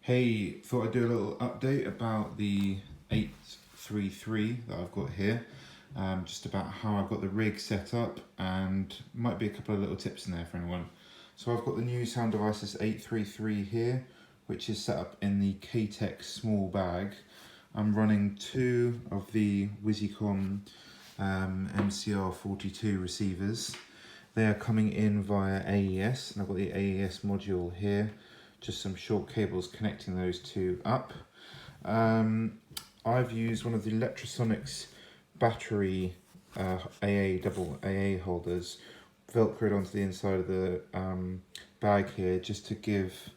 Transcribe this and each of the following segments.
Hey, thought I'd do a little update about the 833 that I've got here. Just about how I've got the rig set up, and might be a couple of little tips in there for anyone. So I've got the new Sound Devices 833 here, which is set up in the k-tek small bag. I'm running two of the Wizzycom MCR42 receivers. They are coming in via AES, and I've got the AES module here. Just some short cables connecting those two up. I've used one of the Electronics battery double AA holders, velcroed onto the inside of the bag here, just to give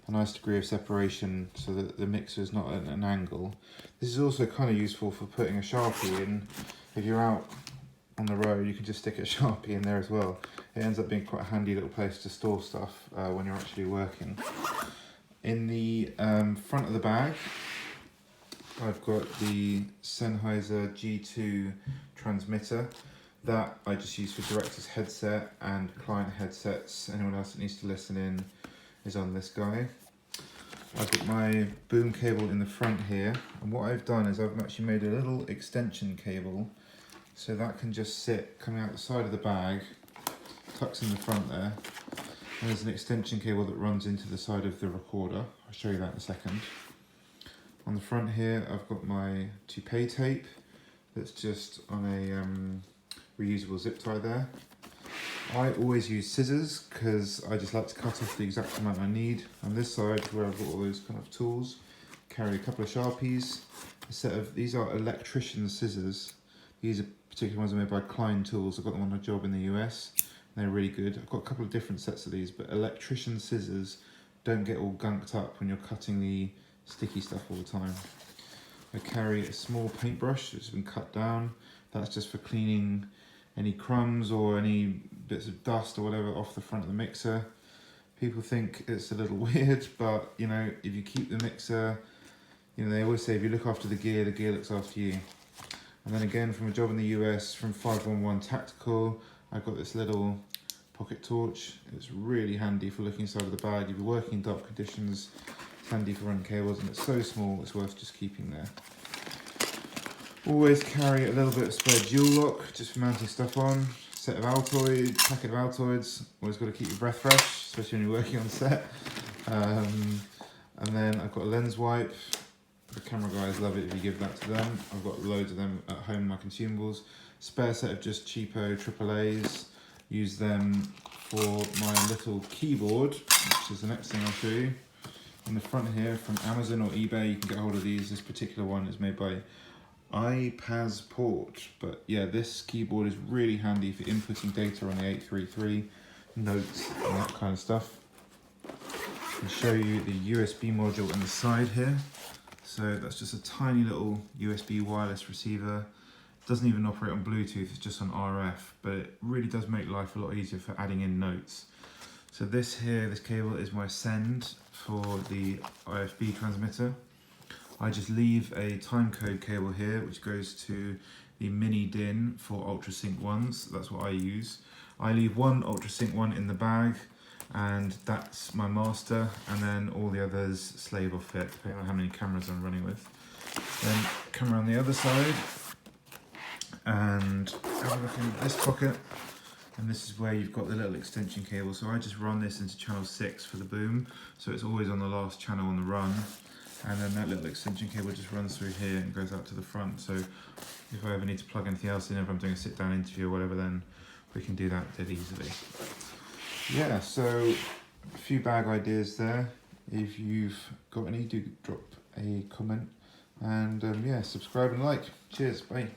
a nice degree of separation so that the mixer is not at an angle. This is also kind of useful for putting a Sharpie in. If you're out on the road, you can just stick a Sharpie in there as well. It ends up being quite a handy little place to store stuff when you're actually working. In the front of the bag, I've got the Sennheiser G2 Transmitter. That I just use for director's headset and client headsets. Anyone else that needs to listen in is on this guy. I've got my boom cable in the front here, and what I've done is I've actually made a little extension cable so that can just sit coming out the side of the bag, tucks in the front there, and there's an extension cable that runs into the side of the recorder. I'll show you that in a second. On the front here I've got my toupee tape that's just on a reusable zip tie there. I always use scissors because I just like to cut off the exact amount I need. On this side, where I've got all those kind of tools, carry a couple of Sharpies, a set of, these are Electricians Scissors. These are particular ones are made by Klein Tools. I got them on a job in the US. They're really good. I've got a couple of different sets of these, but Electrician Scissors don't get all gunked up when you're cutting the sticky stuff all the time. I carry a small paintbrush that's been cut down. That's just for cleaning any crumbs or any bits of dust or whatever off the front of the mixer. People think it's a little weird, but you know, if you keep the mixer, you know, they always say if you look after the gear looks after you. And then again, from a job in the US, from 511 Tactical, I've got this little pocket torch. It's really handy for looking inside of the bag. If you're working in dark conditions, it's handy for running cables, and it's so small, it's worth just keeping there. Always carry a little bit of spare dual lock, just for mounting stuff on. Set of Altoids, packet of Altoids. Always got to keep your breath fresh, especially when you're working on set. And then I've got a lens wipe. The camera guys love it if you give that to them. I've got loads of them at home in my consumables. Spare set of just cheapo AAAs. Use them for my little keyboard, which is the next thing I'll show you. In the front here, from Amazon or eBay, you can get hold of these. This particular one is made by iPasport, but yeah, this keyboard is really handy for inputting data on the 833, notes and that kind of stuff. I'll show you the USB module on the side here. So that's just a tiny little USB wireless receiver. It doesn't even operate on Bluetooth, it's just on RF, but it really does make life a lot easier for adding in notes. So this cable is my send for the IFB transmitter. I just leave a timecode cable here, which goes to the mini DIN for ultrasync ones. That's what I use. I leave one ultrasync one in the bag, and that's my master, and then all the others slave off it, depending on how many cameras I'm running with. Then camera on the other side, and have a look in this pocket, and this is where you've got the little extension cable. So I just run this into channel 6 for the boom, so it's always on the last channel on the run. And then that little extension cable just runs through here and goes out to the front. So if I ever need to plug anything else in, if I'm doing a sit-down interview or whatever, then we can do that dead easily. Yeah, so a few bag ideas there. If you've got any, do drop a comment. And yeah, subscribe and like. Cheers, bye.